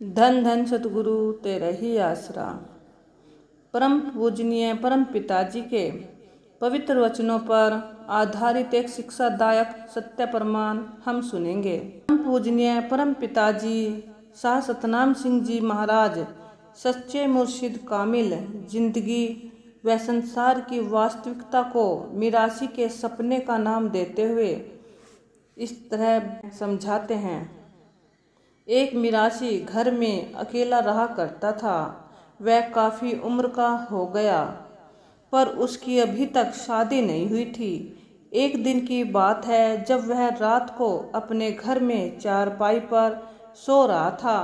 धन धन सतगुरु तेरा ही आसरा। परम पूजनीय परम पिताजी के पवित्र वचनों पर आधारित एक शिक्षादायक सत्य प्रमाण हम सुनेंगे। परम पूजनीय परम पिताजी शाह सतनाम सिंह जी महाराज सच्चे मुर्शिद कामिल जिंदगी व संसार की वास्तविकता को मिरासी के सपने का नाम देते हुए इस तरह समझाते हैं। एक मिरासी घर में अकेला रहा करता था। वह काफ़ी उम्र का हो गया पर उसकी अभी तक शादी नहीं हुई थी। एक दिन की बात है जब वह रात को अपने घर में चारपाई पर सो रहा था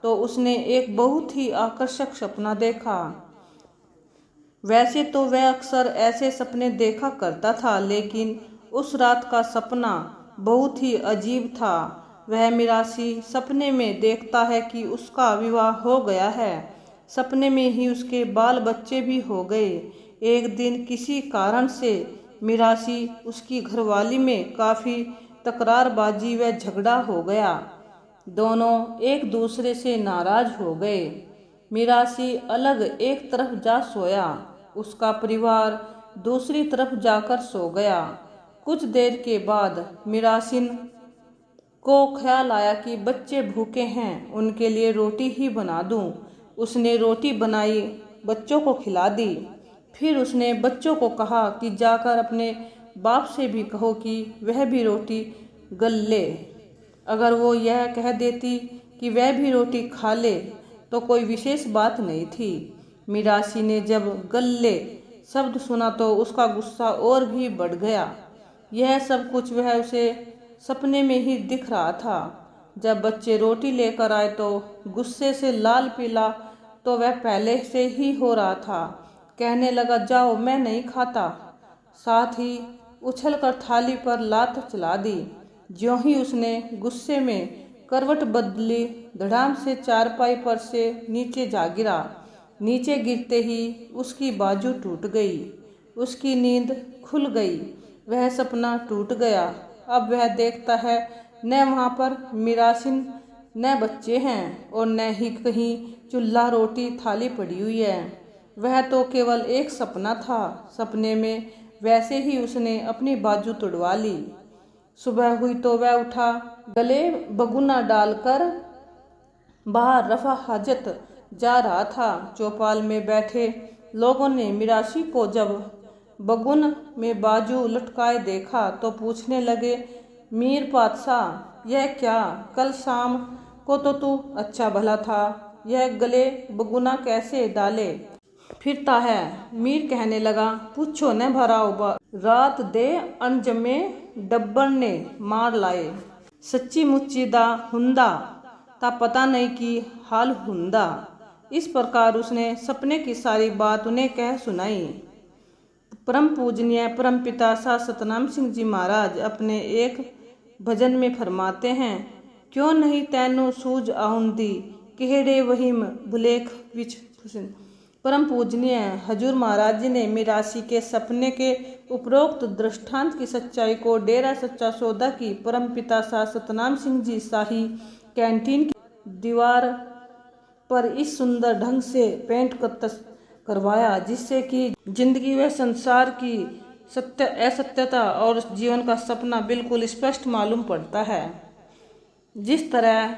तो उसने एक बहुत ही आकर्षक सपना देखा। वैसे तो वह अक्सर ऐसे सपने देखा करता था लेकिन उस रात का सपना बहुत ही अजीब था। वह मिरासी सपने में देखता है कि उसका विवाह हो गया है। सपने में ही उसके बाल बच्चे भी हो गए। एक दिन किसी कारण से मिरासी उसकी घरवाली में काफ़ी तकरारबाजी व झगड़ा हो गया। दोनों एक दूसरे से नाराज हो गए। मिरासी अलग एक तरफ जा सोया, उसका परिवार दूसरी तरफ जाकर सो गया। कुछ देर के बाद मिरासिन को ख्याल आया कि बच्चे भूखे हैं, उनके लिए रोटी ही बना दूं। उसने रोटी बनाई, बच्चों को खिला दी। फिर उसने बच्चों को कहा कि जाकर अपने बाप से भी कहो कि वह भी रोटी गल ले। अगर वो यह कह देती कि वह भी रोटी खा ले तो कोई विशेष बात नहीं थी। मिरासी ने जब गल्ले शब्द सुना तो उसका गुस्सा और भी बढ़ गया। यह सब कुछ वह उसे सपने में ही दिख रहा था। जब बच्चे रोटी लेकर आए तो गुस्से से लाल पीला तो वह पहले से ही हो रहा था। कहने लगा, जाओ मैं नहीं खाता। साथ ही उछलकर थाली पर लात चला दी। ज्यों ही उसने गुस्से में करवट बदली, धड़ाम से चारपाई पर से नीचे जा गिरा। नीचे गिरते ही उसकी बाजू टूट गई। उसकी नींद खुल गई। वह सपना टूट गया। अब वह देखता है न वहाँ पर मिरासिन न बच्चे हैं और न ही कहीं चूल्हा रोटी थाली पड़ी हुई है। वह तो केवल एक सपना था। सपने में वैसे ही उसने अपनी बाजू तुड़वा ली। सुबह हुई तो वह उठा, गले बगुना डालकर बाहर रफा हाजत जा रहा था। चौपाल में बैठे लोगों ने मिरासी को जब बगुन में बाजू लटकाए देखा तो पूछने लगे, मीर पातशाह यह क्या? कल शाम को तो तू अच्छा भला था, यह गले बगुना कैसे डाले फिरता है? मीर कहने लगा, पूछो न भराओ, रात दे अनजमे डब्बर ने मार लाए। सच्ची मुच्ची दा हुंदा ता पता नहीं कि हाल हुंदा। इस प्रकार उसने सपने की सारी बात उन्हें कह सुनाई। परम पूजनीय परम पिता शाह सतनाम सिंह जी महाराज अपने एक भजन में फरमाते हैं, क्यों नहीं तैनू सूझ आउंदी किहड़े वहीम भुलेख विच फुसिन। परम पूजनीय हजूर महाराज जी ने मिरासी के सपने के उपरोक्त दृष्टांत की सच्चाई को डेरा सच्चा सौदा की परम पिता शाह सतनाम सिंह जी शाही कैंटीन की दीवार पर इस सुंदर ढंग से पेंट करवाया जिससे कि जिंदगी व संसार की असत्यता और जीवन का सपना बिल्कुल स्पष्ट मालूम पड़ता है। जिस तरह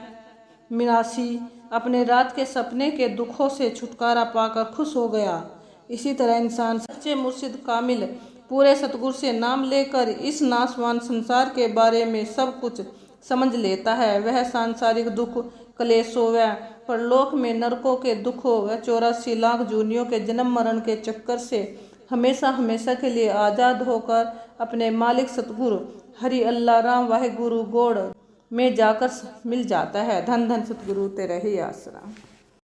मिरासी अपने रात के सपने के दुखों से छुटकारा पाकर खुश हो गया, इसी तरह इंसान सच्चे मुर्शिद कामिल पूरे सतगुरु से नाम लेकर इस नाशवान संसार के बारे में सब कुछ समझ लेता है। वह सांसारिक दुख, क्लेशों व परलोक में नरकों के दुखों व 84 लाख जूनियों के जन्म मरण के चक्कर से हमेशा हमेशा के लिए आज़ाद होकर अपने मालिक सतगुरु हरि अल्लाह राम वाहे गुरु गोड़ में जाकर मिल जाता है। धन धन सतगुरु तेरा ही आसरा।